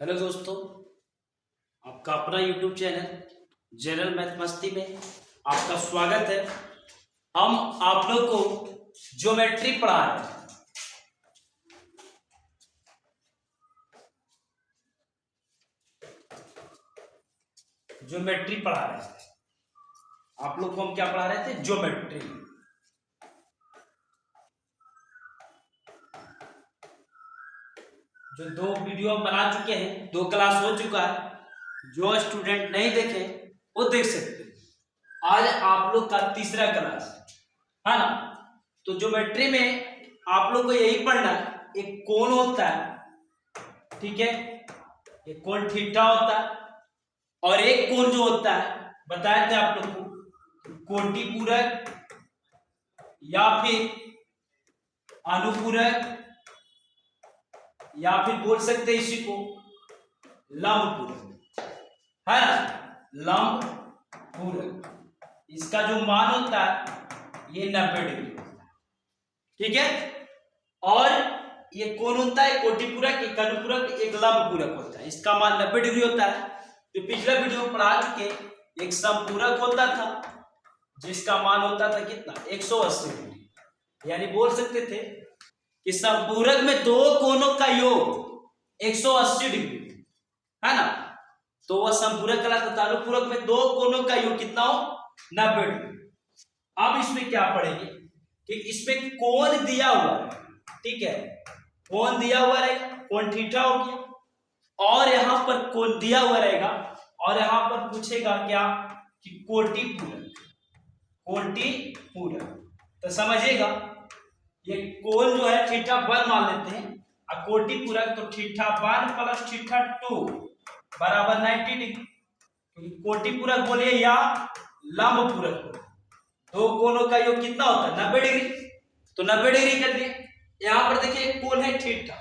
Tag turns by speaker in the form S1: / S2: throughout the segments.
S1: Hello दोस्तों, आपका अपना यूट्यूब चैनल जनरल मैथ मस्ती में आपका स्वागत है। हम आप लोग को ज्योमेट्री पढ़ा रहे हैं। ज्योमेट्री पढ़ा रहे थे आप लोग को। हम क्या पढ़ा रहे थे? ज्योमेट्री। जो दो वीडियो हम बना चुके हैं, 2 क्लास हो चुका है। जो स्टूडेंट नहीं देखे वो देख सकते हैं। आज आप लोग का तीसरा क्लास है ना। तो ज्योमेट्री में आप लोग को यही पढ़ना है। एक कोण होता है, ठीक है, एक कोण थीटा होता है, और एक कोण जो होता है बताए थे आप लोग को, कोटि पूरक या फिर अनुपूरक, या फिर बोल सकते हैं इसी को लंब पूरक, है ना। लंब पूरक, इसका जो मान होता है ये 90 डिग्री होता है, ठीक है। और ये कौन होता है? कोटि पूरक, एक अनुपूरक, एक लंब पूरक होता है। इसका मान 90 डिग्री होता है। जो पिछला वीडियो में पढ़ा चुके, एक समपूरक होता था जिसका मान होता था कितना? 180 डिग्री। यानी बोल सकते थे कि समपूरक में दो कोणों का योग 180 डिग्री है ना, तो वह समपूरक कहलाता था। अनुपूरक में दो कोणों का योग कितना हो? 90 डिग्री। अब इसमें क्या पढ़ेंगे कि इसमें कोण दिया हुआ है, ठीक है, कोण दिया हुआ रहेगा, कोण थीटा हो गया, और यहां पर कोण दिया हुआ रहेगा, और यहां पर पूछेगा क्या कि कोटि पूरक। कोटि पूरक तो समझिएगा, ये कोण जो है थीटा 1 मान लेते हैं, और कोटि पूरक तो थीटा 1 प्लस थीटा 2 बराबर 90 डिग्री। कोटि पूरक बोलिए या लंब पूरक, दो कोणों का योग कितना होता है? 90 डिग्री। तो 90 डिग्री कर दिए। यहां पर देखिए कोण है थीटा,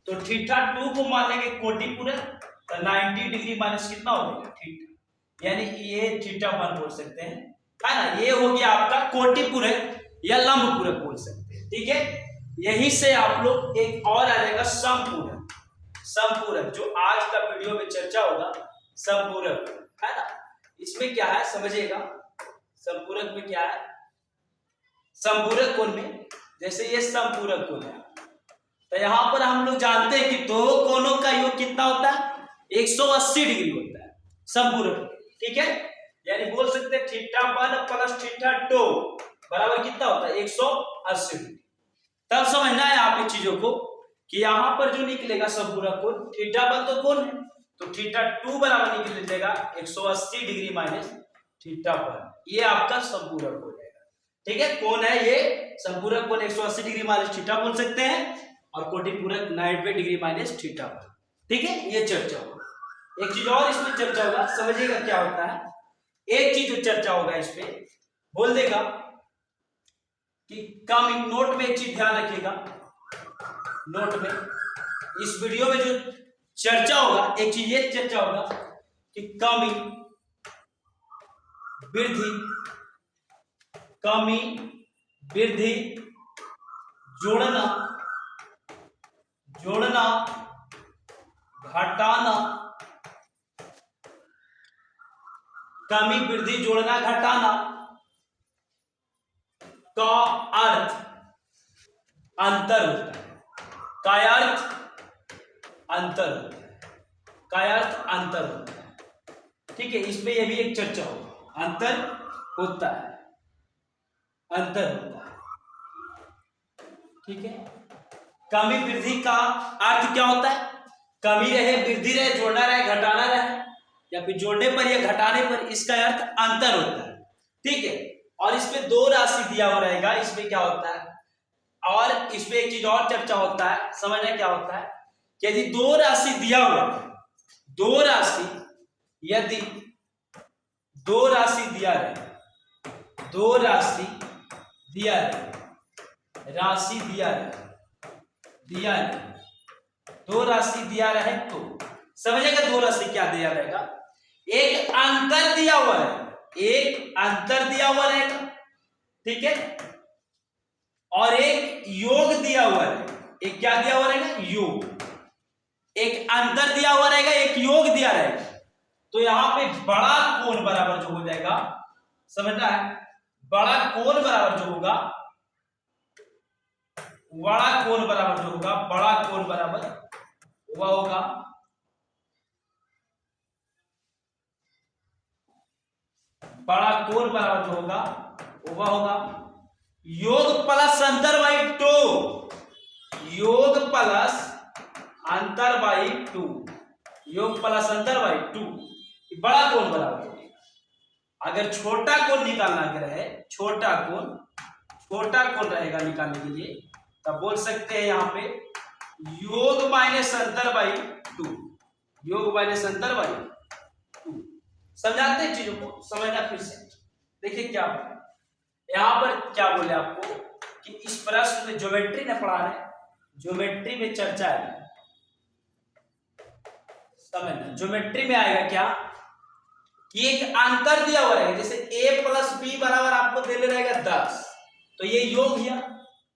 S1: तो थीटा 2 को मान लेंगे कोटि पूरक, तो 90 डिग्री माइनस कितना हो जाएगा? थीटा। यानी ये थीटा 1 बोल सकते हैं, है ना। ये हो गया आपका कोटि पूरक या लंब पूरक बोल सकते हैं, ठीक है। यहीं से आप लोग एक और आ जाएगा समपूरक। समपूरक जो आज का वीडियो में चर्चा होगा, समपूरक, है ना। इसमें क्या है समझिएगा, समपूरक में क्या है? समपूरक कोण में जैसे ये समपूरक कोण है, तो यहां पर हम लोग जानते हैं कि दो कोणों का योग कितना होता है? 180 डिग्री होता है समपूरक, ठीक है। यानी बोल सकते हैं थीटा 1 प्लस थीटा 2 बराबर कितना होता है? 180 डिग्री। तब समझना है आप इन चीजों को कि यहां पर जो निकलेगा समपूरक कोण, थीटा 1 तो कोण है, तो थीटा 2 बराबर निकलेगा 180 डिग्री माइनस थीटा 1। ये आपका समपूरक हो जाएगा, ठीक है। कोण है ये समपूरक कोण 180 डिग्री माइनस थीटा बोल सकते हैं, और कोटि पूरक 90 डिग्री माइनस थीटा, ठीक है। ये चर्चा होगा। एक चीज और इसमें चर्चा होगा, समझिएगा क्या होता है। एक चीज जो चर्चा होगा इस पे बोल देगा कि कम नोट में एक चीज ध्यान रखिएगा, नोट में इस वीडियो में जो चर्चा होगा, एक चीज ये चर्चा होगा कि कमी वृद्धि, कमी वृद्धि, जोड़ना, जोड़ना, घटाना, कमी वृद्धि जोड़ना घटाना का अर्थ अंतर होता है। का अर्थ अंतर होता है। का अर्थ अंतर होता है, ठीक है। इसमें यह भी एक चर्चा होगा, अंतर होता है, अंतर होता है, ठीक है। कमी वृद्धि का अर्थ क्या होता है? कमी रहे, वृद्धि रहे, जोड़ना रहे, घटाना रहे, या फिर जोड़ने पर या घटाने पर, इसका अर्थ अंतर होता है, ठीक है। और इसमें दो राशि दिया हुआ रहेगा, इसमें क्या होता है, और इसमें एक चीज और चर्चा होता है, समझना क्या होता है कि यदि दो राशि दिया हुआ है, दो राशि, यदि दो राशि दिया रहे, दो राशि दिया रहे, राशि दिया रहे, दिया रहे, दो राशि दिया रहे, तो समझेगा दो राशि क्या दिया रहेगा? एक अंतर दिया हुआ है, एक अंतर दिया हुआ रहेगा, ठीक है, और एक योग दिया हुआ है। एक क्या दिया हुआ रहेगा? योग। एक अंतर दिया हुआ रहेगा, एक योग दिया रहेगा, तो यहां पे बड़ा कोण बराबर जो हो जाएगा, समझना है, बड़ा कोण बराबर जो होगा, बड़ा कोण बराबर जो होगा, बड़ा कोण बराबर वह होगा बड़ा कोण बराबर जो होगा वह होगा योग प्लस अंतर बाई 2, योग प्लस अंतर बाई 2, योग प्लस अंतर बाई 2, बड़ा कोण बराबर होगा। अगर छोटा कोण निकालना रहे, छोटा कोण रहेगा निकालने के लिए, तब बोल सकते हैं यहाँ पे योग माइनस अंतर बाई 2, योग माइनस अंतर बाई 2। समझाते हैं चीजों को, समझना फिर से। देखिए क्या बोले यहां पर, क्या बोले आपको कि इस प्रश्न में ज्योमेट्री न पढ़ा रहे, ज्योमेट्री में चर्चा है, समझना। ज्योमेट्री में आएगा क्या कि एक अंतर दिया हुआ रहेगा, जैसे a प्लस बी बराबर आपको दे रहेगा 10, तो ये योग हुआ,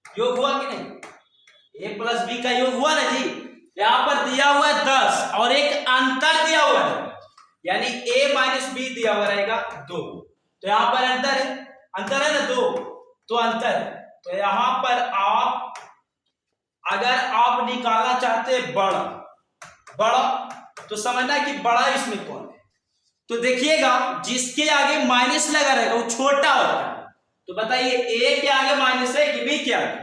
S1: योग हुआ कि नहीं, a प्लस बी का योग हुआ ना जी। यहां पर दिया हुआ है 10 और एक अंतर दिया हुआ है, यानी a माइनस बी दिया हुआ रहेगा 2, तो यहां पर अंतर है ना 2, तो अंतर है। तो यहां पर आप अगर आप निकालना चाहते हैं बड़ा, तो समझना कि बड़ा इसमें कौन है, तो देखिएगा जिसके आगे माइनस लगा रहेगा वो छोटा होता है। तो बताइए a के आगे माइनस है कि b के आगे,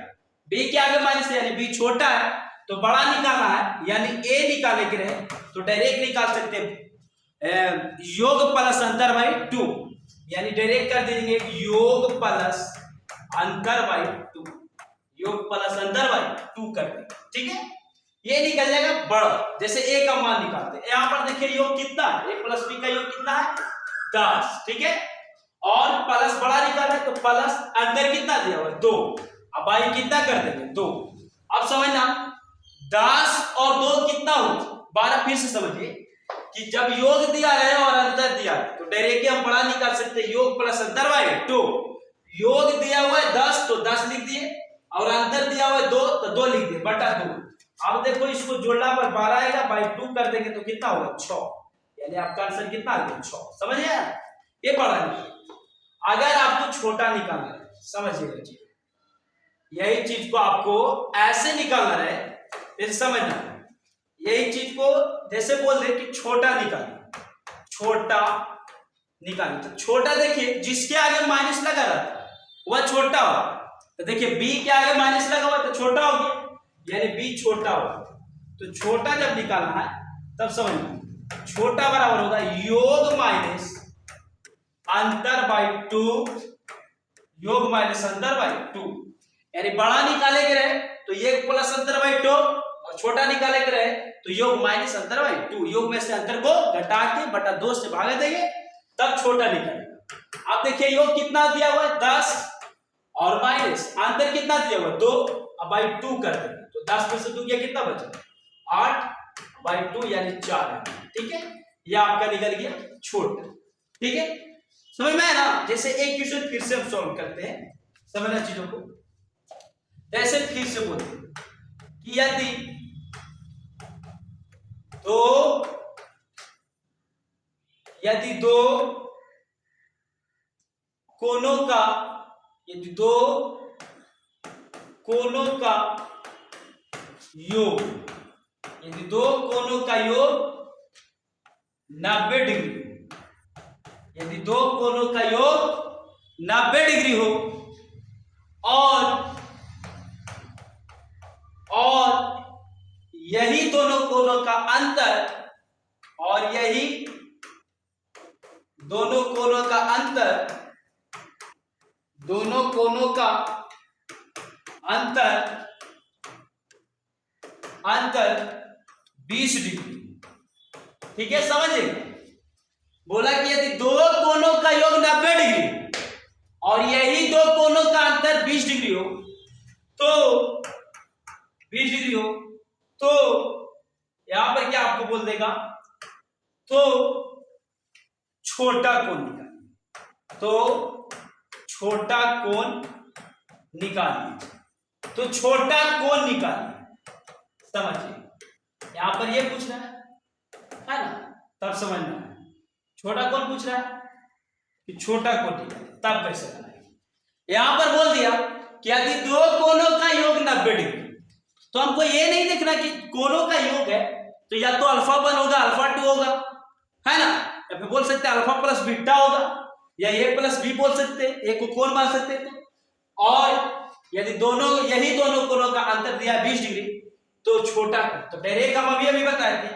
S1: b के आगे माइनस है यानी b छोटा है, तो बड़ा निकालना है यानी a निकाले के रहे तो डायरेक्ट निकाल सकते हैं योग प्लस अंतर बाई 2, यानी डायरेक्ट कर देंगे योग प्लस अंतर बाई 2, योग प्लस अंतर बाई 2 कर देंगे, ठीक है। ये निकल जाएगा बड़ा, जैसे a का मान निकालते हैं, यहां पर देखिए योग कितना है, a प्लस b का योग कितना है 10, ठीक है, और प्लस बड़ा निकाला है तो प्लस अंतर कितना दिया हुआ है 2, अब बाई कितना कर देंगे 2। अब समझना 10 और 2 कितना हो 12, फिर से समझिए कि जब योग दिया है और अंतर दिया है तो डायरेक्टली हम बड़ा निकाल सकते हैं, योग प्लस अंतर बाई 2, योग दिया हुआ है 10 तो 10 लिख दिए और अंतर दिया हुआ है 2 तो 2 लिख दिए बटा 2। अब देखो इसको जोड़ना पर 12 आएगा, बाई 2 कर देंगे तो कितना होगा 6, यानी आपका आंसर कितना आ गया 6, समझिए। ये बड़ा नहीं, अगर आपको छोटा निकालना है, समझिएगा जी, यही चीज को आपको ऐसे निकालना है, फिर समझना, यही चीज को जैसे बोल दे कि छोटा निकालिए, छोटा निकालिए, तो छोटा देखिए जिसके आगे माइनस लगा रहता है वह छोटा होगा, तो देखिए b के आगे माइनस लगा हुआ तो छोटा हो गया, यानी b छोटा होगा। तो छोटा जब निकालना है तब समझना छोटा बराबर होगा योग माइनस अंतर बाई 2, योग माइनस अंतर बाई 2, यानी बड़ा निकाले के रहे तो ये प्लस अंतर बाई 2 और छोटा निकाले के रहे तो योग माइनस अंतर बाई 2, योग में से अंतर को घटा के बटा 2 से भाग देंगे तब छोटा निकालेगा। अब देखिए योग कितना दिया हुआ है 10 और माइनस अंतर कितना दिया हुआ 2, अब बाई 2 कर देंगे तो 10 में से 2 गया कितना बचा 8 बाई 2 यानी 4 है, ठीक है, यह आपका निकल गया छोटा, ठीक है, समझ में आया ना। जैसे एक क्वेश्चन फिर से हम सॉल्व करते हैं, समझना चीजों को, जैसे फिर से बोलते हैं कि यदि दो कोनों का, यदि दो कोनों का योग, यदि दो कोनों का योग 90 डिग्री, यदि दो कोनों का योग 90 डिग्री हो और यही दोनों कोनों का अंतर, और यही दोनों कोनों का अंतर, दोनों कोनों का अंतर 20 डिग्री, ठीक है, समझिए। बोला कि यदि दो कोनों का योग 90 डिग्री और यही दो कोनों का अंतर 20 डिग्री हो तो 20 डिग्री हो तो यहां पर क्या आपको बोल देगा, तो छोटा कोण निकालिए, तो छोटा कोण निकालिए, तो छोटा कोण निकालिए, समझिए यहां पर ये पूछ रहा है ना, तब समझना है। छोटा कोण पूछ रहा है कि छोटा कोण निकाले, तब कैसे बनाएंगे। यहां पर बोल दिया कि यदि दो कोणों का योग 90 डिग्री, तो हमको ये नहीं देखना कि कोणों का योग है तो या तो अल्फा 1 होगा अल्फा 2 होगा, है ना, या फिर बोल सकते हैं अल्फा प्लस बीटा होगा, या ए प्लस बी बोल सकते हैं, एक को कोण मान सकते हैं। और यदि यही दोनों कोणों का अंतर दिया 20 डिग्री तो छोटा कोण, तो डायरेक्ट हम अभी बताए थे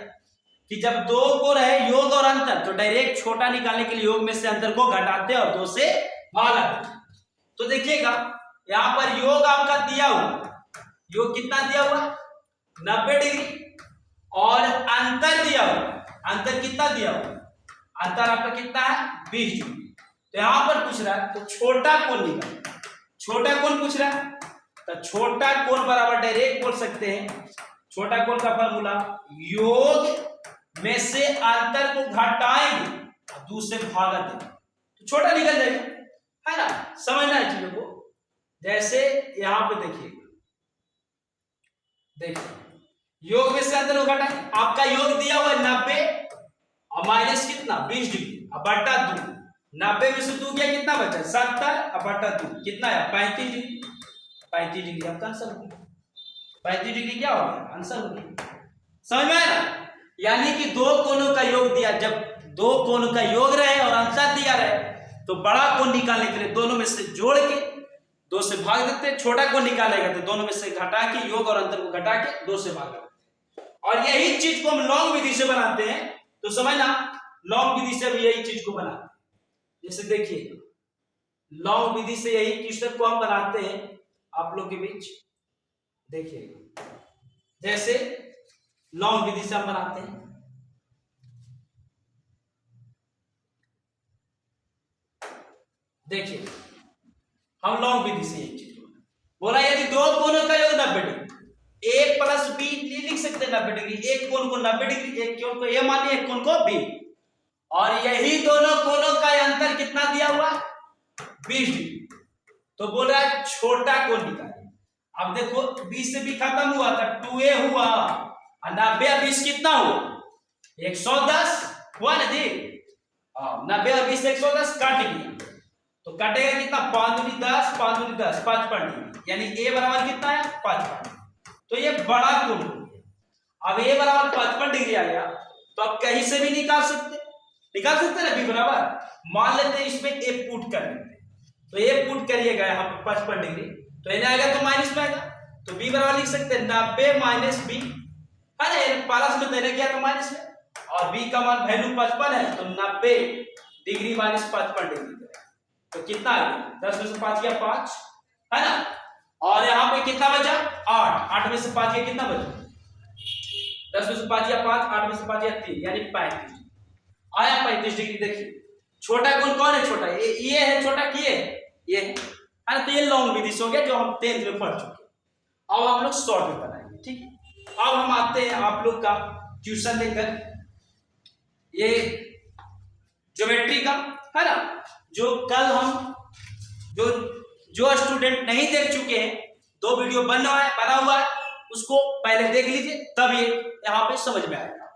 S1: कि जब दो कोण है योग और अंतर, तो डायरेक्ट छोटा निकालने के लिए योग में से अंतर को घटाते और 2 से भागा देते। तो देखिएगा यहां पर योग आपका दिया हुआ, योग कितना दिया हुआ 90 डिग्री, और अंतर दिया हुआ, अंतर कितना दिया हुआ, अंतर आपका कितना है 20 डिग्री। तो यहां पर पूछ रहा है तो छोटा कोण निकाल, छोटा कोण पूछ रहा है तो छोटा कोण बराबर डायरेक्ट बोल सकते हैं, छोटा कोण का फॉर्मूला योग में से अंतर को घटाएंगे और 2 से भागा देंगे तो छोटा निकल जाएगा, है ना। समझना है चीजों को। जैसे यहां पे देखिए योग में से अंतर को घटाएं, आपका योग दिया हुआ 90 और माइनस कितना 20 डिग्री और बटा 2, 90 में से 2 गया कितना बचा 70 और बटा 2 कितना है 35 डिग्री, 35 डिग्री आपका आंसर हो गया। 35 डिग्री क्या हो गया आंसर हो गया। समझ में आया ना, यानी कि दो कोणों का योग दिया, जब दो कोणों का योग रहे और अंतर दिया रहे तो बड़ा कोण निकालने के लिए दोनों में से जोड़ के 2 से भाग देते, छोटा कोण निकालेगा तो दोनों में से घटा के योग और अंतर को घटा के 2 से भाग देते। और यही चीज को हम लॉन्ग विधि से बनाते हैं, तो समझना लॉन्ग विधि से भी यही चीज को बनाते हैं। जैसे देखिए लॉन्ग विधि से यही क्वेश्चन को हम बनाते हैं आप लोग के बीच, देखिए जैसे लॉन्ग विधि से हम बनाते हैं, देखिए हम लॉन्ग विधि से एक चीज बोला, यदि दो कोणों का योग 90 डिग्री, ए प्लस बी लिख सकते हैं 90 डिग्री, एक कोण को 90 डिग्री, एक कोण को ए मानिए, एक कोण को बी, और यही दोनों कोणों का अंतर कितना दिया हुआ 20 डिग्री, तो बोल रहा है छोटा कोण निकालिए। अब देखो 20 से बी खत्म हुआ था 2a हुआ, और 90 और 20 कितना हुआ 110 हुआ ना जी, 90 और 20 110 काट लिया तो कटेगा कितना 5 दूनी 10, 5 दूनी 10, 55 डिग्री, यानी a बराबर कितना है 55। तो ये बड़ा कोण हो गया। अब a बराबर 55 डिग्री आ गया तो अब कहीं से भी निकाल सकते ना b बराबर, मान लेते हैं इसमें a पुट कर लेते हैं, तो a पुट करिएगा यहाँ पे 55 डिग्री, तो इन्हें आएगा तो माइनस में आएगा, तो b बराबर लिख सकते हैं 90 माइनस b, है ना, प्लस में देने गया तो माइनस में, और b का मान वैल्यू 55 है तो 90 डिग्री माइनस 55 डिग्री, तो कितना आ गया 10 में से 5 गया 5, है ना, और यहाँ पे कितना बचा 8, 8 में से 5 गया कितना बचा 10 में से 5 गया 5, 8 में से 5 गया 3, यानी 35 आया 35 डिग्री। देखिए छोटा कोण कौन है, छोटा ये है, छोटा किए ये है, अरे तो ये लॉन्ग विधि से हो गया जो हम 10th में पढ़ चुके। अब हम लोग शॉर्ट में बनाएंगे, ठीक है। अब हम आते हैं आप लोग का ट्यूशन लेकर, ये ज्योमेट्री का, है ना, जो कल हम जो स्टूडेंट नहीं देख चुके हैं, 2 वीडियो बना हुआ है उसको पहले देख लीजिए, तब ये यहाँ पे समझ में आएगा।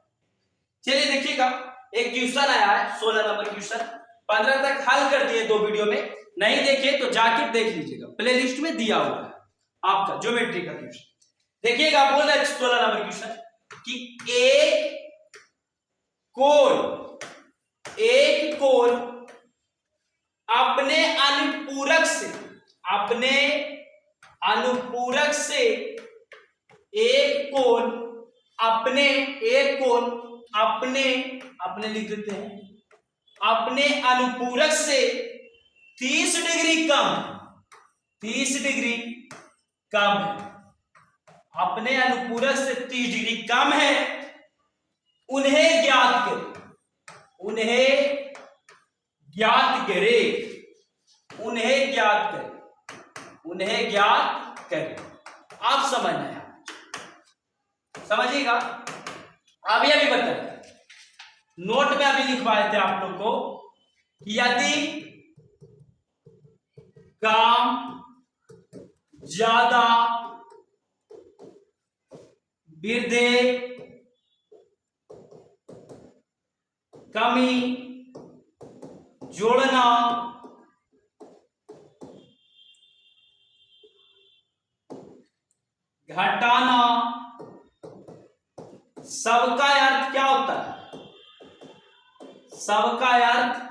S1: चलिए देखिएगा एक क्वेश्चन आया है 16 नंबर क्वेश्चन, 15 तक हल कर दिए 2 वीडियो में, नहीं देखे तो जाके देख लीजिएगा, प्लेलिस्ट में दिया हुआ है आपका ज्योमेट्री का क्वेश्चन। देखिएगा बोल रहा है 16 नंबर क्वेश्चन कि एक कोण अपने अनुपूरक से एक कोण अपने लिख देते हैं, अपने अनुपूरक से 30 डिग्री कम है, अपने अनुपूरक से 30 डिग्री कम है, उन्हें ज्ञात करें। आप समझना है, समझिएगा। अब यह भी बताइए, नोट में अभी लिखवाए थे आप लोग को कि यदि काम ज्यादा वृद्धि कमी, जोड़ना, घटाना, सबका अर्थ क्या होता है? सबका अर्थ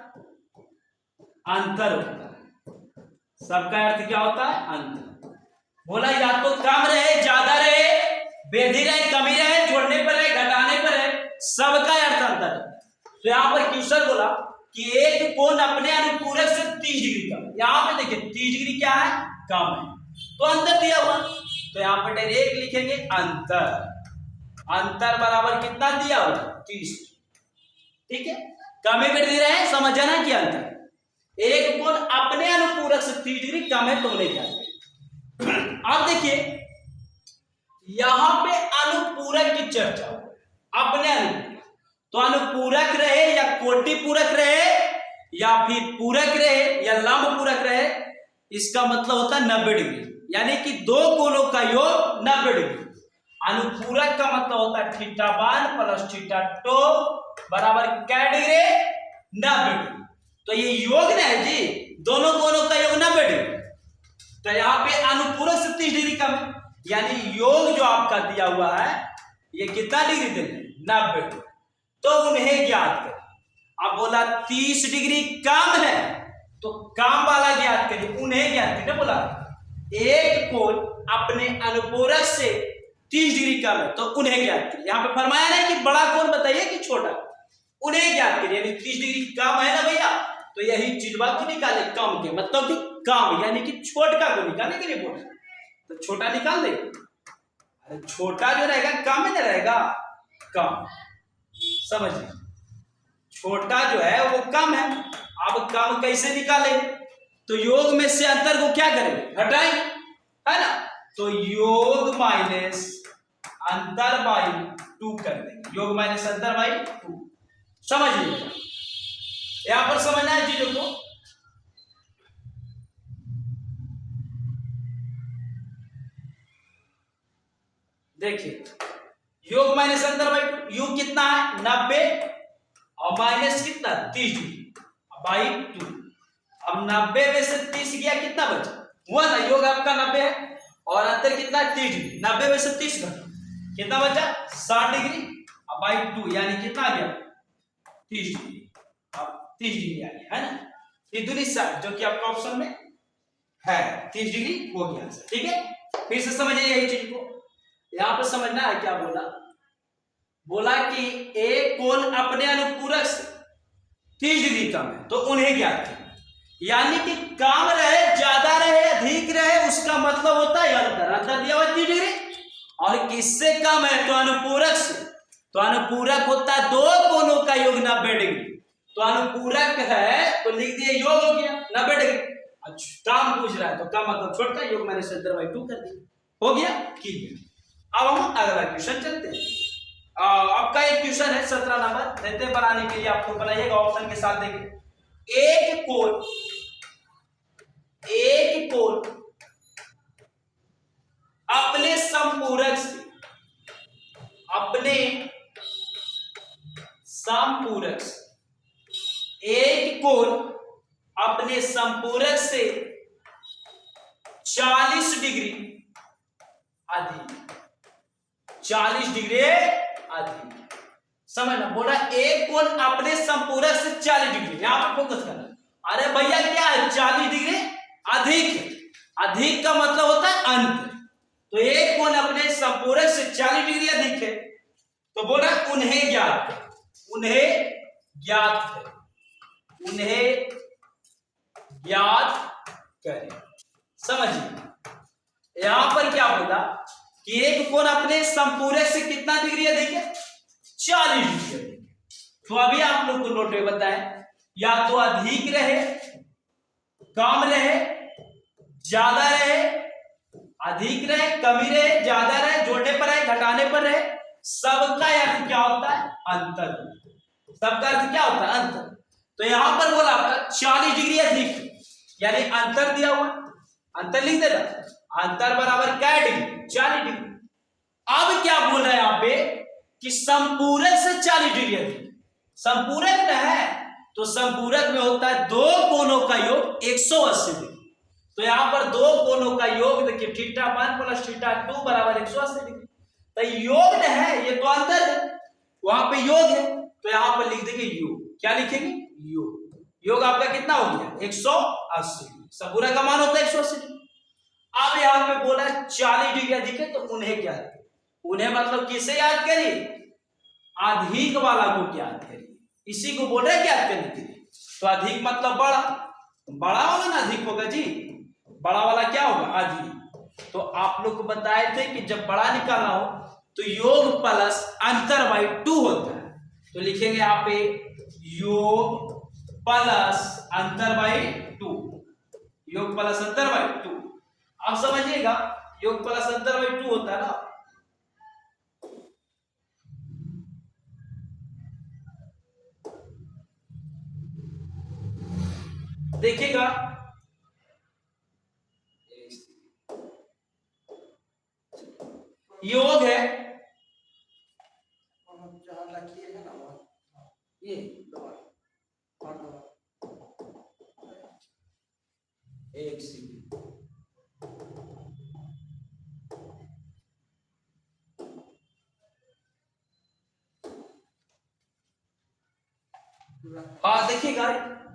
S1: अंतर होता है। सबका अर्थ क्या होता है? अंतर। बोला या तो कम रहे, ज्यादा रहे, वृद्धि रहे, कमी रहे, जोड़ने पर रहे, घटाने पर रहे, सबका अर्थ अंतर है। तो यहां पर क्वेश्चन बोला कि एक कोण अपने अनुपूरक से 30 डिग्री कम। यहां पे देखिए 30 डिग्री क्या है? कम है, तो अंतर दिया हुआ, तो यहां पर डायरेक्ट लिखेंगे अंतर। अंतर बराबर कितना दिया हुआ? 30। ठीक है, कमी वृद्धि रहे, समझ जाना कि अंतर। एक कोण अपने अनुपूरक से 30 डिग्री कम है, तो उन्हें क्या करें? अब देखिए यहां पे अनुपूरक की चर्चा हो, अपने अनुपूरक, तो अनुपूरक रहे या कोटि पूरक रहे या फिर पूरक रहे या लंब पूरक रहे, इसका मतलब होता है 90 डिग्री, यानी कि दो कोणों का योग 90 डिग्री। अनुपूरक का मतलब होता है थीटा 1 प्लस थीटा 2 बराबर क्या डिग्री? 90 डिग्री। तो ये योग ना है जी, दोनों कोणों का योग 90 डिग्री। तो यहाँ पे अनुपूरक से 30 डिग्री कम है, यानी योग जो आपका दिया हुआ है ये कितना डिग्री देंगे? 90 डिग्री। तो उन्हें ज्ञात करें। अब बोला 30 डिग्री कम है, तो कम वाला ज्ञात करिए, उन्हें ज्ञात करिए। बोला एक कोण अपने अनुपूरक से 30 डिग्री कम है, तो उन्हें ज्ञात करिए। यहां पे फरमाया नहीं कि बड़ा कोण बताइए कि छोटा, उन्हें ज्ञात करिए। यानी 30 डिग्री कम है ना भैया, तो यही चीजवा को निकाले, कम के मतलब कि कम, यानी कि छोटा को निकालने के लिए बोले, तो छोटा निकाल दे। अरे छोटा जो रहेगा कम ही ना रहेगा, कम, समझिए छोटा जो है वो कम है। अब कम कैसे निकाले? तो योग में से अंतर को क्या करेंगे? घटाएंगे, है ना। तो योग माइनस अंतर बाई 2 कर देंगे, योग माइनस अंतर बाई 2। समझ लीजिए, यहां पर समझना है चीजों को। देखिए योग माइनस अंतर बाई 2, योग कितना है? 90 और माइनस कितना? 30 बाई 2। अब 90 में से 30 गया, कितना बचा? हुआ ना, योग आपका 90 है और अंतर कितना? 30 डिग्री। 90 में से 30 घटा, कितना बचा? 60 डिग्री। अब बाई 2 यानी कितना आ गया? 30 डिग्री। अब 30 डिग्री आ गया, है ना। ये दूरी 60 जो कि आपका ऑप्शन में है, 30 डिग्री हो गया। ठीक है, फिर से समझिए यही चीज को। यहां पर समझना है क्या बोला? बोला कि एक कोण अपने अनुपूरक से 30 डिग्री कम है, तो उन्हें ज्ञात करें। यानी कि कम रहे, ज्यादा रहे, अधिक रहे, उसका मतलब होता है अंतर। अंतर दिया हुआ 30 डिग्री, और किससे कम है? तो अनुपूरक से। तो अनुपूरक होता है दो कोणों का योग 90 डिग्री। तो अनुपूरक है तो लिख दिए योग हो गया 90 डिग्री। अच्छा काम पूछ रहा है तो कम मतलब छोटा, योग माइनस अंतर बाई 2 कर दिया, हो गया। ठीक है, अब हम अगला क्वेश्चन चलते हैं। आपका एक क्वेश्चन है 17 नंबर, देते बनाने के लिए आपको बनाइएगा, ऑप्शन के साथ देंगे। एक कोण अपने संपूरक से, अपने संपूरक से, एक कोण अपने संपूरक से 40 डिग्री अधिक, 40 डिग्री अधिक। समझना, बोला एक कोण अपने संपूरक से 40 डिग्री, यहां पर फोकस करना। अरे भैया क्या है? 40 डिग्री अधिक। अधिक का मतलब होता है अंत। तो एक कोण अपने संपूरक से 40 डिग्री अधिक है, तो बोला उन्हें ज्ञात है, उन्हें ज्ञात है, उन्हें ज्ञात करें। समझिए यहां पर क्या बोला कि एक कोण अपने संपूरक से कितना डिग्री अधिक है? 40 डिग्री अधिक। तो अभी आप लोग को नोट में बताएं, या तो अधिक रहे, कम रहे, ज्यादा रहे, अधिक रहे, कमी रहे, ज्यादा रहे, जोड़ने पर रहे, घटाने पर रहे, सबका अर्थ क्या होता है? अंतर। सबका अर्थ क्या होता है? अंतर। तो यहां पर बोला आपका 40 डिग्री अधिक, यानी अंतर दिया हुआ, अंतर लिख देना, अंतर बराबर क्या डिग्री? 40 डिग्री। अब क्या बोल रहा है यहां पे कि संपूरक से 40 डिग्री अधिक, संपूरक न है तो संपूरक में होता है दो कोणों का योग 180 डिग्री। तो यहाँ पर दो कोणों का योग देखिए θ1 प्लस θ2 बराबर 180 डिग्री। तो योग न है, ये तो अंतर है, वहां पे योग है तो यहाँ पर लिख देंगे योग। क्या लिखेंगे? योग। योग आपका कितना हो गया? 180। संपूरक का मान होता है 180 डिग्री। अब यहाँ पे बोला 40 डिग्री अधिक है तो उन्हें क्या करें? उन्हें मतलब किसे याद करिए? अधिक वाला को याद करिए। इसी को बोल रहे याद करने के लिए। तो अधिक मतलब बड़ा, बड़ा होगा ना अधिक होगा जी, बड़ा वाला क्या होगा? अधिक। तो आप लोग को बताए थे कि जब बड़ा निकालना हो तो योग प्लस अंतर बाई 2 होता है। तो लिखेंगे यहाँ पे योग प्लस अंतर बाई 2, योग प्लस अंतर बाई 2। आप समझिएगा योग प्लस अंतर बाई 2 होता है ना। देखिएगा योग है ये एक सेकंड, हाँ देखिएगा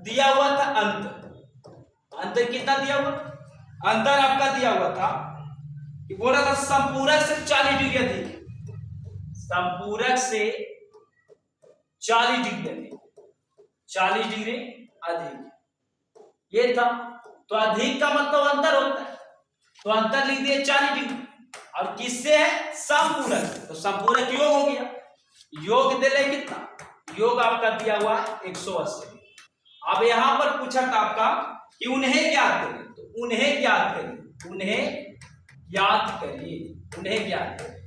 S1: दिया हुआ था अंतर। अंतर कितना दिया हुआ? अंतर आपका दिया हुआ था कि बोला था संपूरक से 40 डिग्री अधिक, संपूरक से 40 डिग्री अधिक, 40 डिग्री अधिक ये था। तो अधिक का मतलब अंतर होता है, तो अंतर लिख दिए 40 डिग्री। और किससे है? संपूरक। तो संपूरक योग हो गया। योग दे ले कितना? योग आपका दिया हुआ 180। अब यहां पर पूछा था आपका कि उन्हें ज्ञात करिए, तो उन्हें ज्ञात करिए, उन्हें ज्ञात करिए, उन्हें ज्ञात करिए,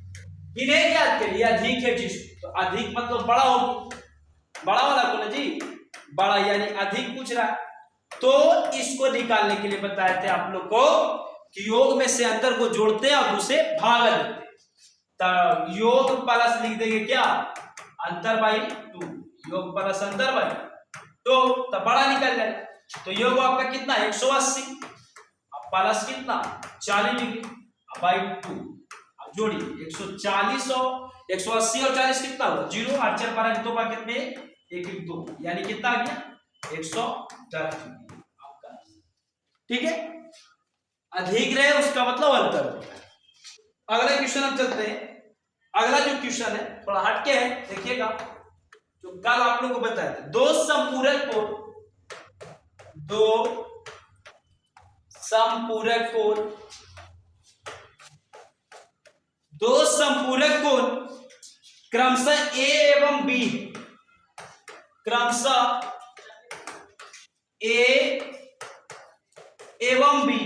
S1: इन्हें ज्ञात करिए। अधिक है जिस, तो अधिक मतलब बड़ा होगी, बड़ा वाला को ना जी, बड़ा यानी अधिक पूछ रहा है। तो इसको निकालने के लिए बताए थे आप लोग को कि योग में से अंतर को जोड़ते हैं और उसे भागा देते हैं। तो योग प्लस लिख देंगे क्या? अंतर बाई 2, योग प्लस अंतर बाई 2, तो बड़ा निकल जाएगा। तो योग आपका कितना? 180, अब प्लस कितना? 40 डिग्री बाई 2। अब जोड़िए 140 और 180 और 40 कितना हुआ? 0। 8 4 12 2 बाकी में 1 1 2 यानी कितना आ गया? 110 डिग्री आपका। ठीक है, अधिक रहे उसका मतलब अंतर होता है। अगला क्वेश्चन हम चलते हैं। अगला जो क्वेश्चन है थोड़ा हटके है, देखिएगा जो कल आप लोगों को बताया था। दो संपूरक कोण क्रमशः ए एवं बी, क्रमशः ए एवं बी,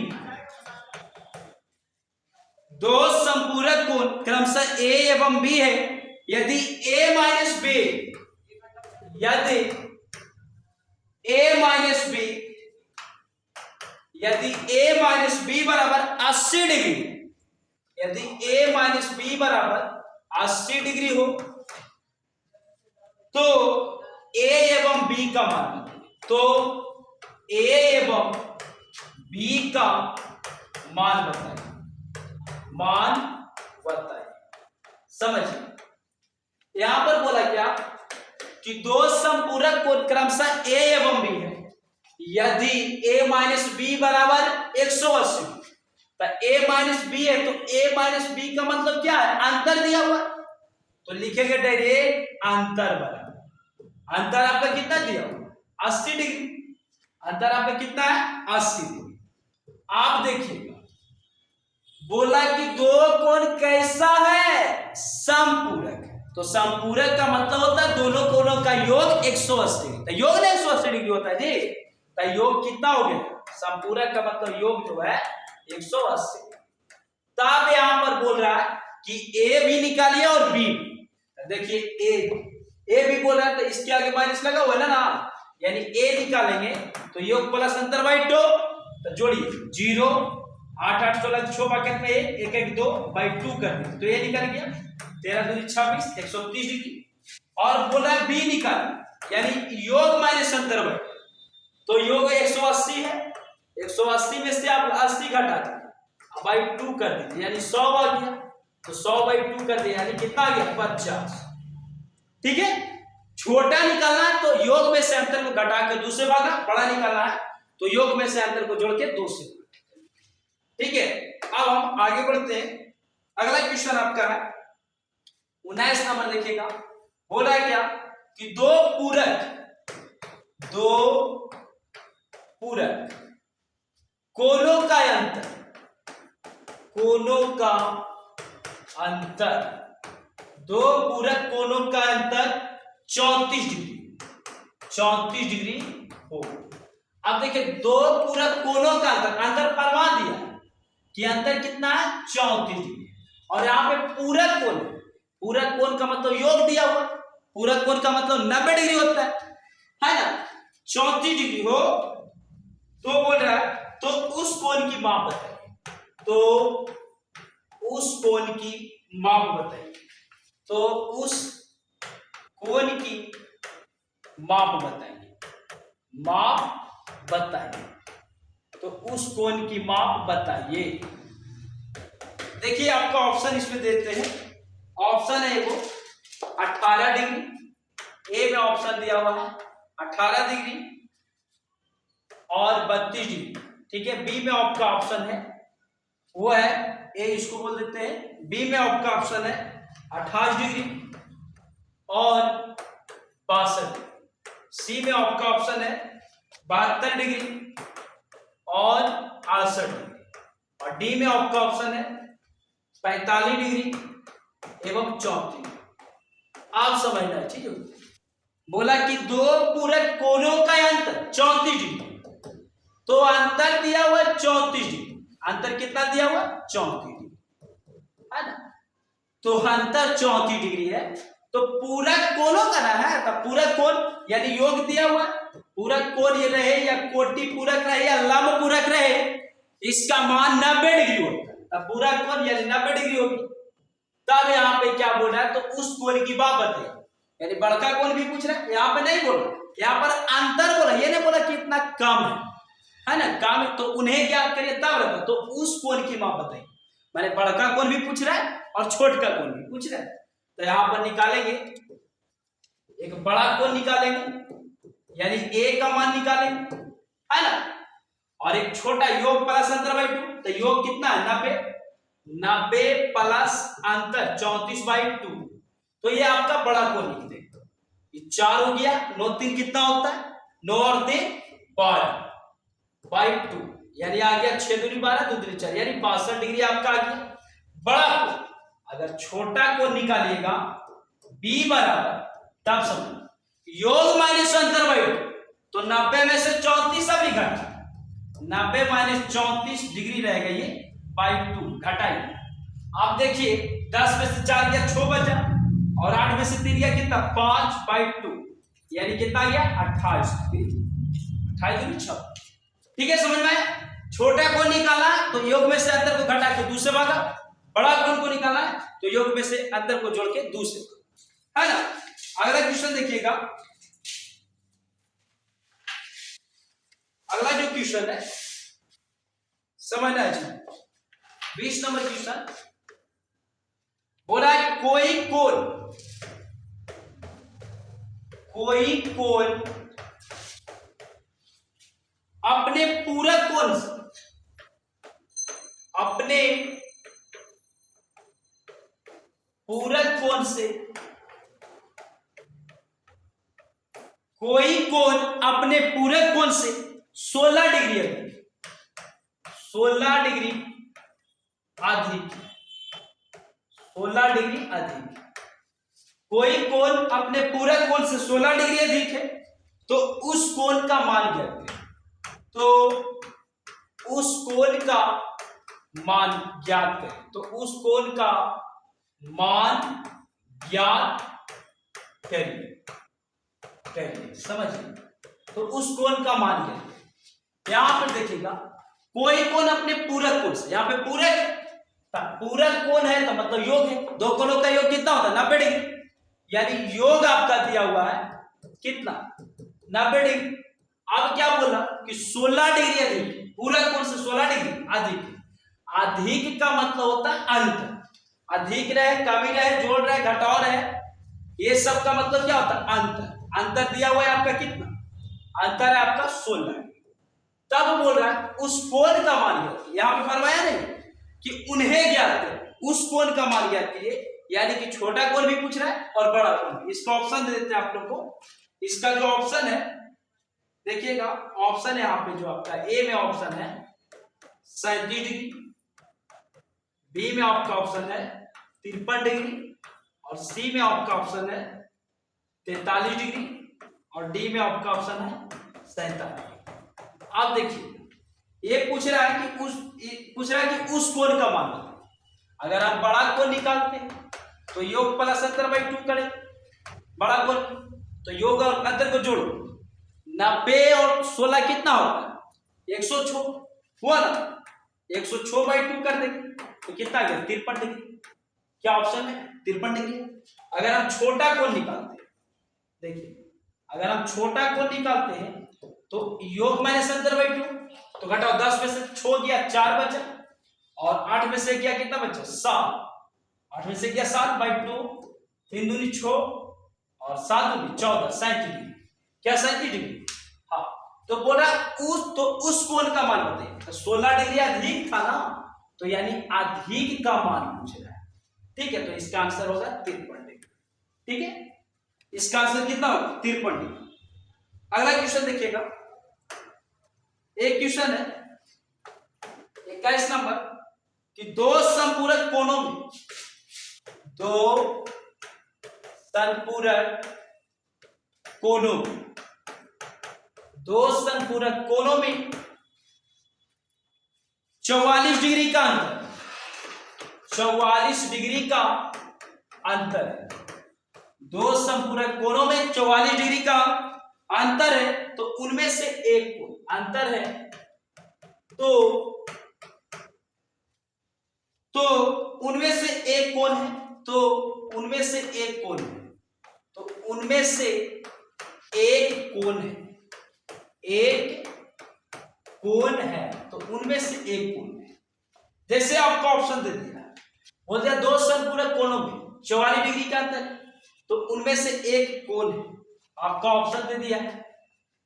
S1: दो संपूरक कोण क्रमशः ए एवं बी है। यदि a माइनस बी, यदि a माइनस बी, यदि a माइनस बी बराबर 80 डिग्री, यदि a माइनस बी बराबर 80 डिग्री हो तो a एवं b का मान, तो a एवं b का मान बताइए, मान बताइए। समझिए यहां पर बोला क्या कि दो संपूरक कोण क्रमशः a एवं b है। यदि a माइनस बी बराबर 180, तो a माइनस बी है तो a माइनस बी का मतलब क्या है? अंतर दिया हुआ, तो लिखेंगे डायरेक्ट अंतर बराबर, अंतर आपका कितना दिया हुआ? 80 डिग्री। अंतर आपका कितना है? 80 डिग्री। आप देखिएगा बोला कि दो कोण कैसा है? संपूरक है। तो संपूरक का मतलब होता है दोनों कोणों का योग 180 डिग्री। तो योग 180 डिग्री होता है जी। तो योग कितना हो गया? संपूरक का मतलब योग जो है 180। तब यहां पर बोल रहा है कि ए भी निकालिए और बी भी। देखिए ए भी बोल रहा है तो इसके आगे माइनस लगा हुआ है ना, यानी ए निकालेंगे तो योग प्लस अंतर बाई 2, तो जोड़िए 0 8 8 16 6 बाकी में 1 1 2 बाई 2 कर दिए तो ये निकल गया 13 दूनी 26 130 डिग्री। और बोला बी निकाल, यानी योग माइनस अंतर बाई, तो योग 180 है, 180 में से आप 80 घटा दीजिए, बाई 2 कर दीजिए, यानी 100 आ गया, तो 100 बाई 2 कर दिया, यानी कितना आ गया 50। ठीक है, छोटा निकालना है तो योग में से अंतर को घटा के 2 से भागा, बड़ा निकालना है तो योग में से अंतर को जोड़ के 2 से भागा। ठीक है, अब हम आगे बढ़ते हैं। अगला क्वेश्चन आपका है 19 नंबर, देखिएगा बोला है क्या कि दो पूरक कोणों का अंतर, दो पूरक कोणों का अंतर 34 डिग्री हो। अब देखिए दो पूरक कोणों का अंतर फरमा दिया कि अंतर कितना है 34 डिग्री, और यहाँ पे पूरक कोण का मतलब योग दिया हुआ, पूरक कोण का मतलब 90 डिग्री होता है ना। 34 डिग्री हो तो बोल रहा है तो उस कोण की माप बताइए, तो उस कोण की माप बताइए, तो उस कोण की माप बताइए, तो उस कोण की माप बताइए। देखिए आपका ऑप्शन इसमें देते हैं, ऑप्शन है वो 18 डिग्री, ए में ऑप्शन दिया हुआ है 18 डिग्री और 32 डिग्री। ठीक है, बी में आपका ऑप्शन है वो है, ए इसको बोल देते हैं, बी में आपका ऑप्शन है 28 डिग्री और 62 डिग्री, सी में आपका ऑप्शन है 72 डिग्री और 68 डिग्री, और डी में आपका ऑप्शन है 45 डिग्री एवं 34 डिग्री। आप समझना है, ठीक है। बोला कि दो पूरक कोणों का अंतर 34 डिग्री, तो अंतर दिया हुआ 34 डिग्री, अंतर कितना दिया हुआ 34 डिग्री है ना, तो अंतर 34 डिग्री है, तो पूरक कोणों का ना है, तो पूरक कोण यानी योग दिया हुआ, पूरक कोण ये रहे या कोटि पूरक रहे या लंब पूरक रहे, इसका मान 90 डिग्री होता है, तब पूरक कोण यानी 90 डिग्री होगी। तब यहाँ पे क्या बोल रहा है, तो उस कोण की बात बताइए, यानी बड़का कोण भी पूछ रहा है, यहाँ पे नहीं बोला, यहाँ पर अंतर बोला, ये नहीं बोला कि इतना कम है ना, कम तो उन्हें ज्ञात करिए तब रहता, तो उस कोण की माप बताइए, मैंने बड़का कोण भी पूछ रहा है और छोटका कोण भी पूछ रहा है, तो यहाँ पर निकालेंगे, एक बड़ा कोण निकालेंगे यानी ए का मान निकालेंगे है ना, और एक छोटा योग प्लस अंतर बाई 2, तो योग कितना है 90 प्लस अंतर 34/2, तो ये आपका बड़ा कोण लिख देंगे, ये 4 हो गया, 9 3 कितना होता है 9 और 3 12/2, यानी आ गया 6 दूनी 12 2 दूनी 4, यानी 62 डिग्री आपका आ गया बड़ा कोण। अगर छोटा कोण निकालिएगा b बराबर, तब समझ योग माइनस अंतर बाई 2, तो 90 में से 34 सब घटा, 90 माइनस 34 डिग्री रहेगा ये बाई 2, घटाइए। आप देखिए 10 में से 4 गया 6 बचा, और 8 में से 3 गया कितना 5/2, यानी कितना गया 28 डिग्री, 28 दूनी 6। ठीक है, समझ में आया। छोटा कोण निकाला तो योग में से अंतर को घटा के 2 से भागा, बड़ा कोण को निकाला तो योग में से अंतर को जोड़ के 2 से, है ना। अगला क्वेश्चन देखिएगा, अगला जो क्वेश्चन है समझना है, 20 नंबर क्वेश्चन बोला है कोई कोण अपने पूरक कोण से, अपने पूरक कोण से, कोई कोण अपने पूरक कोण से 16 डिग्री अधिक, 16 डिग्री अधिक, 16 डिग्री अधिक, कोई कोण अपने पूरक कोण से 16 डिग्री अधिक है, तो उस कोण का मान ज्ञात करें, तो उस कोण का मान ज्ञात करें, तो उस कोण का मान ज्ञात करिए, समझिए, तो उस कोण का मान ज्ञात। यहां पर देखिएगा कोई कोण अपने पूरक कोण से, यहां पे पूरक कोण है तो मतलब योग है, दो कोणों का योग कितना होता है 90 डिग्री, यानी योग आपका दिया हुआ है कितना 90 डिग्री। अब क्या बोला कि 16 डिग्री अधिक, पूरक कोण से 16 डिग्री अधिक। अधिक का मतलब होता है अंतर, अधिक रहे, कमी रहे, जोड़ रहे, घटाव रहे, ये सब का मतलब क्या होता है अंतर। अंतर दिया हुआ है आपका कितना, अंतर है आपका 16। तब बोल रहा है उस कोण का मान ज्ञात, यहां पे फरमाया नहीं कि उन्हें ज्ञात है, उस कोण का मान ज्ञात कीजिए, यानी कि छोटा कोण भी पूछ रहा है और बड़ा कोण। इसका ऑप्शन दे देते हैं आप लोग को। इसका जो ऑप्शन है देखिएगा, ऑप्शन है यहाँ पे जो आपका ए में ऑप्शन है 37 डिग्री, बी में आपका ऑप्शन है 53 डिग्री, और सी में आपका ऑप्शन है 43 डिग्री, और डी में आपका ऑप्शन है 47। अब देखिए ये पूछ रहा है कि उस कोण का मान बताओ। अगर आप बड़ा कोण निकालते हैं तो योग प्लस अंतर बाई 2 करें, बड़ा कोण तो योग और अंतर को जोड़ो, 90 और 16 कितना होता है 106 हुआ ना, 106 बाई 2 कर देंगे तो कितना आ गया 53 डिग्री। क्या ऑप्शन है 53 डिग्री। अगर हम छोटा कोण निकालते हैं, देखिए अगर हम छोटा कोण निकालते हैं तो योग माइनस अंतर बाई 2, तो घटाओ 10 में से 6 गया 4 बचा, और 8 में से गया कितना बचा 7, 8 में से गया 7 बाई 2, 3 दूनी 6 और 7 दूनी 14, 37 डिग्री। क्या 37 डिग्री। हाँ तो बोला उस कोण का मान बताइए, तो 16 डिग्री अधिक था ना, तो यानी अधिक का मान पूछ रहा है। ठीक है, तो इसका आंसर होगा 53 डिग्री। ठीक है, इसका आंसर कितना होगा 53 डिग्री। अगला क्वेश्चन देखिएगा, एक क्वेश्चन है 21 नंबर कि दो संपूरक कोणों में, दो संपूरक कोणों, दो संपूरक कोणों में 44 डिग्री का अंतर, 44 डिग्री का अंतर है। दो संपूरक कोणों में 44 डिग्री का अंतर है, तो उनमें से एक कोण अंतर है, तो उनमें से एक कोण है, तो उनमें से एक कोण है, तो उनमें से एक कोण है, एक कोण है, तो उनमें से एक कोण है। जैसे आपका ऑप्शन दे दिया, बोल दिया दो संपूरक कोणों में 44 डिग्री का अंतर है, तो उनमें से एक कोण है। आपका ऑप्शन दे दिया है,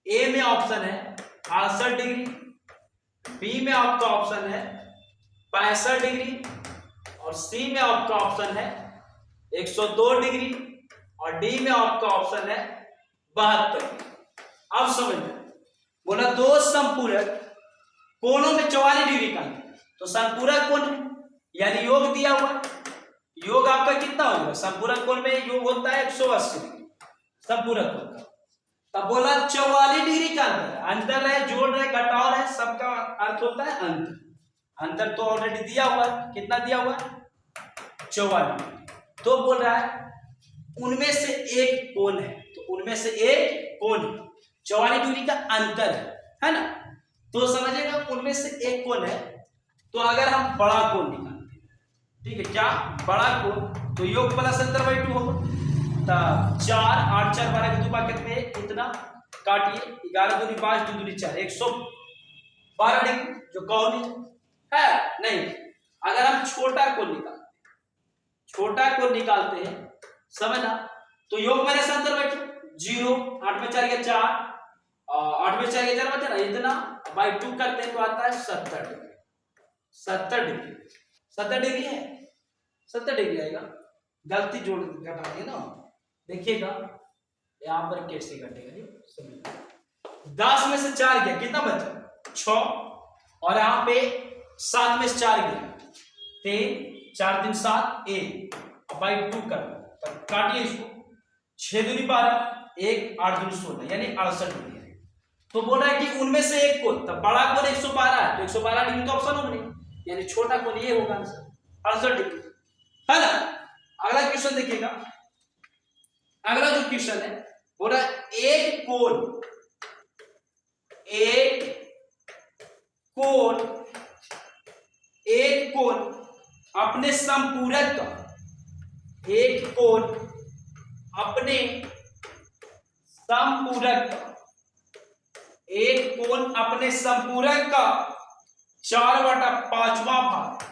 S1: ए में ऑप्शन है 68 डिग्री, बी में आपका ऑप्शन है 65 डिग्री, और सी में आपका ऑप्शन है 102 डिग्री, और डी में आपका ऑप्शन है 72 डिग्री। अब समझ में, बोला दो संपूरक कोणों में 44 डिग्री का अंतर, तो संपूरक कोण है यानी योग दिया हुआ, योग आपका कितना होगा, संपूरक कोण में योग होता है 180 डिग्री संपूरक कोण का। तब बोला 44 डिग्री का अंतर है, जोड़ रहे, घटाव है, सबका अर्थ होता है अंतर। अंतर तो ऑलरेडी दिया हुआ है, कितना दिया हुआ है 44। तो बोल रहा है उनमें से एक कोण है, तो उनमें से एक कोण 44 डिग्री का अंतर है ना, तो समझिएगा उनमें से एक कोण है। तो अगर हम बड़ा कोण निकालते हैं, ठीक है, क्या बड़ा कोण, तो योग प्लस अंतर बाई 2 होगा, तब 4 8 4 12 के 2 कितने इतना काटिए, 11 दूनी 5 2 दूनी 4, 112 डिग्री जो कौन है नहीं। अगर हम छोटा कोण निकालते हैं, छोटा कोण निकालते हैं समझना, तो योग माइनस अंतर बाई 0, 8 में 4 गया 4, 8 में 4 गया 4 बचा ना, इतना बाई 2 करते हैं तो आता है 70 डिग्री, 70 डिग्री, 70 डिग्री है, 70 डिग्री आएगा। गलती जोड़ घटा दिए ना, देखिएगा यहां पर कैसे घटेगा, समझ 10 में से 4 गया कितना बचा 6, और यहां पे 7 में से 4 गया 3, 4 3 7 1 बाई 2 कर, तब काटिए इसको, 6 दूनी 12 1 8 दूनी 16 यानी 68 डिग्री। तो बोल रहा है कि उनमें से एक कोण, तब बड़ा कोण 112 है, तो 112 डिग्री तो ऑप्शन होगा नहीं, यानी छोटा कोण ये होगा आंसर 68 डिग्री, है ना। अगला क्वेश्चन देखिएगा, अगला जो क्वेश्चन है बोल रहा है एक कोण अपने संपूरक का, एक कोण अपने समपूरक का, एक कोण अपने समपूरक का 4/5वां भाग,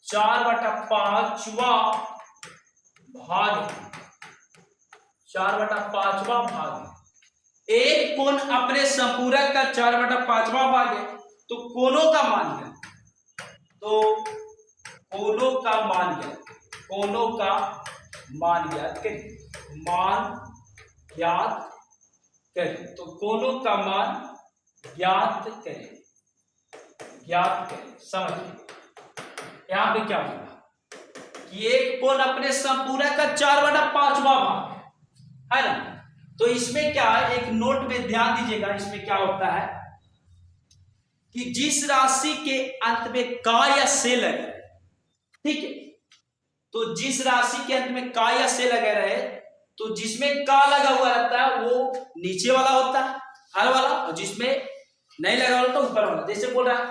S1: 4/5वां भाग है, 4/5वां भाग है। एक कोण अपने समपूरक का 4/5वां भाग है, तो कोणों का मान क्या, तो कोणों का मान क्या, कोणों का मान ज्ञात करें, मान ज्ञात करें। तो कोणों का मान ज्ञात करें, ज्ञात करें। समझिए यहां पे क्या होगा कि एक कोण अपने समपूरक का 4/5वां भाग है ना, तो इसमें क्या है, एक नोट में ध्यान दीजिएगा, इसमें क्या होता है कि जिस राशि के अंत में का या से लगे, ठीक है, तो जिस राशि के अंत में का या से लगे रहे, तो जिसमें का लगा हुआ रहता है वो नीचे वाला होता है, हर वाला, और जिसमें नहीं लगा होता ऊपर वाला। जैसे बोल रहा है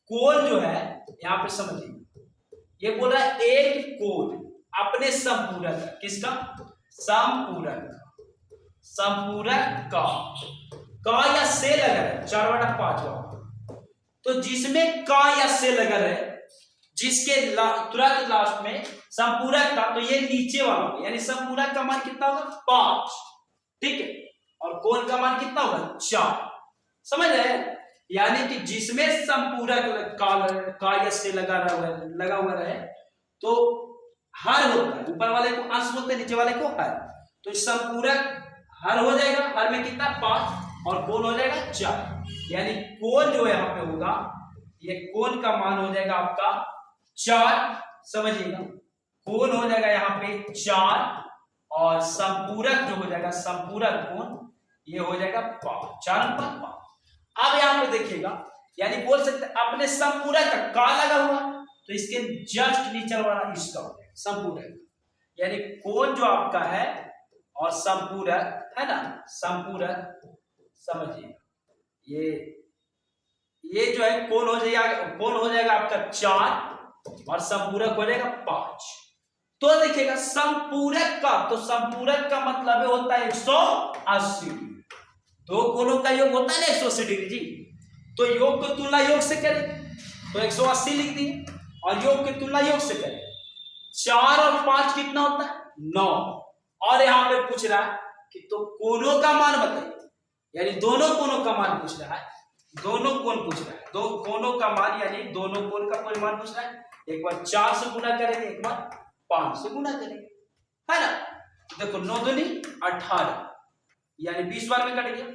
S1: कोण जो है, यहां पे समझिए, ये बोल रहा है एक कोण अपने समपूरक, किसका, समपूरक, समपूरक का या से लगा रहे 4/5वां, तो जिसमें का या से लगा रहे, जिसके तुरंत लास्ट में समपूरक का, तो ये नीचे वाला, यानी समपूरक का मान कितना होगा 5, ठीक है, और कोण का मान कितना होगा 4। समझ रहे, यानी कि जिसमें समपूरक का या से लगा हुआ रहे, तो हर होता है, ऊपर वाले को अंश बोलते हैं, नीचे वाले को हर, तो समपूरक हर हो जाएगा, हर में कितना 5, और कोण हो जाएगा 4, यानी कोण जो यहाँ पे होगा, ये कोण का मान हो जाएगा आपका 4, समझिएगा, कोण हो जाएगा यहाँ पे 4, और समपूरक जो हो जाएगा, समपूरक कोण ये हो जाएगा 5, 4/5। अब यहाँ पे देखिएगा, यानी बोल सकते अपने समपूरक का लगा हुआ, तो इसके जस्ट नीचे वाला इसका हो जाएगा समपूरक, यानी कोण जो आपका है और समपूरक है ना, समपूरक, समझिए ये जो है कोण हो जाएगा आपका 4, और समपूरक हो जाएगा 5। तो देखिएगा समपूरक का, तो समपूरक का मतलब होता है 180 डिग्री, दो कोणों का योग होता है ना 180 डिग्री जी, तो योग को तुलना योग से करें तो 180 लिख दिए, और योग की तुलना योग से करें 4 और 5 कितना होता है 9, और यहां पे पूछ रहा है कि तो कोणों का मान बताइए, यानी दोनों कोणों का मान पूछ रहा है, दोनों कोण पूछ रहा है, दो कोणों का मान, यानी दोनों कोण का परिमाण पूछ रहा है। एक बार 4 से गुना करेंगे, एक बार 5 से गुना करेंगे, है ना। देखो 9 दूनी 18, यानी 20 बार में कट गया,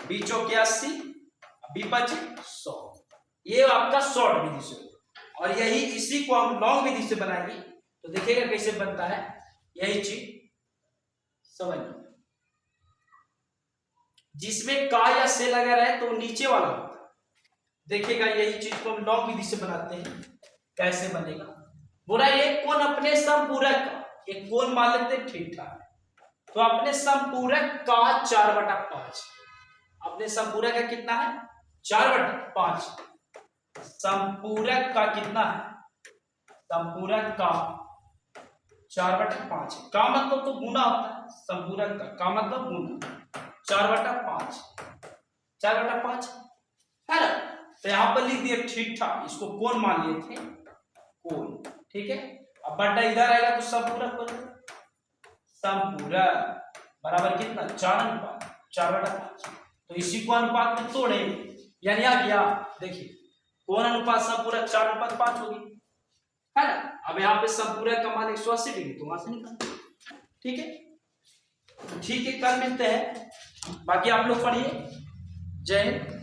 S1: 20 चौके 80, 20 बचे 100, ये आपका शॉर्ट विधि से, और यही इसी को हम लॉन्ग विधि से बनाएंगे, तो देखिएगा कैसे बनता है, यही चीज समझिए, जिसमें का या से लगा रहे तो नीचे वाला होता है। देखिएगा यही चीज को हम लॉन्ग विधि से बनाते हैं, कैसे बनेगा, बोला एक कोण अपने समपूरक का, एक कोण मान लेते हैं ठीक ठाक, तो अपने समपूरक का 4/5, अपने समपूरक का कितना है 4/5, समपूरक का कितना है, समपूरक का 4/5, का मतलब तो गुना होता है, समपूरक का मतलब गुना, 4/5, 4/5 है ना, तो यहां पर लिख दिए ठीक ठाक, इसको कोण मान लिए थे, कोण, ठीक है। अब बड़ा इधर आएगा तो समपूरक बनेगा, समपूरक बराबर कितना 4/5, तो इसी को अनुपात में तोड़े, यानी आ गया, देखिए कोण अनुपात समपूरक 4/5 होगी, है ना। अब यहाँ पे समपूरक का मान 180 डिग्री, तो वहां से निकाल, ठीक है, ठीक है, कल मिलते हैं, बाकी आप लोग पढ़िए, जय हिंद।